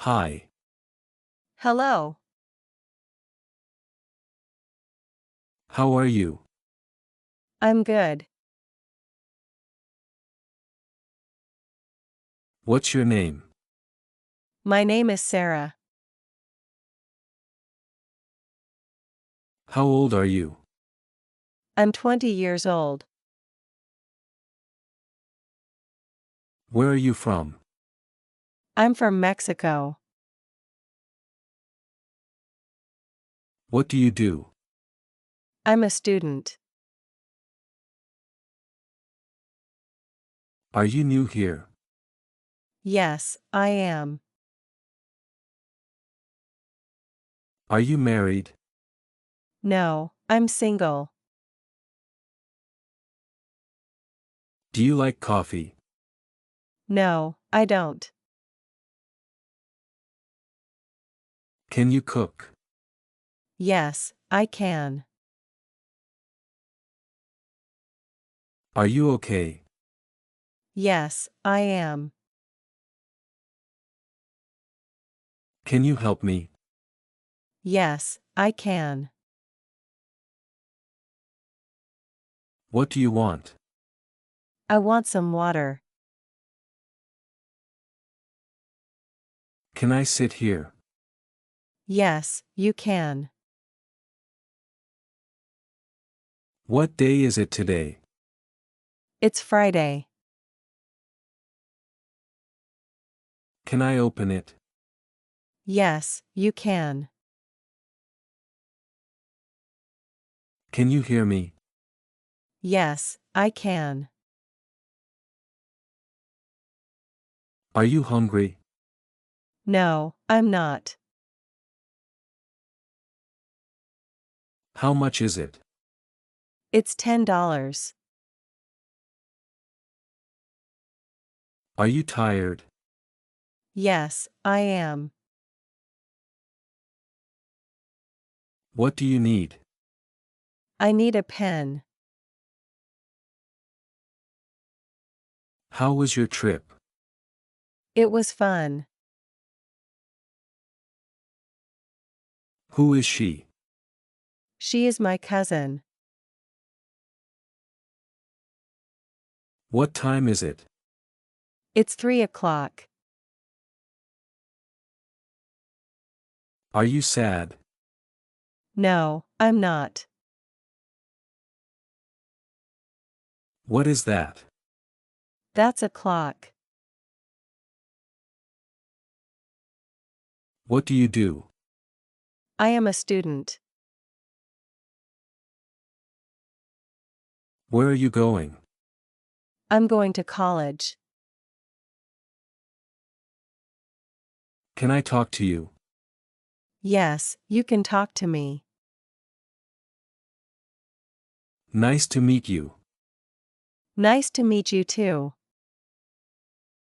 Hi. Hello. How are you? I'm good. What's your name? My name is Sarah. How old are you? I'm 20 years old. Where are you from? I'm from Mexico. What do you do? I'm a student. Are you new here? Yes, I am. Are you married? No, I'm single. Do you like coffee? No, I don't. Can you cook? Yes, I can. Are you okay? Yes, I am. Can you help me? Yes, I can. What do you want? I want some water. Can I sit here? Yes, you can. What day is it today? It's Friday. Can I open it? Yes, you can. Can you hear me? Yes, I can. Are you hungry? No, I'm not. How much is it? It's $10. Are you tired? Yes, I am. What do you need? I need a pen. How was your trip? It was fun. Who is she? She is my cousin. What time is it? It's 3 o'clock. Are you sad? No, I'm not. What is that? That's a clock. What do you do? I am a student. Where are you going? I'm going to college. Can I talk to you? Yes, you can talk to me. Nice to meet you. Nice to meet you too.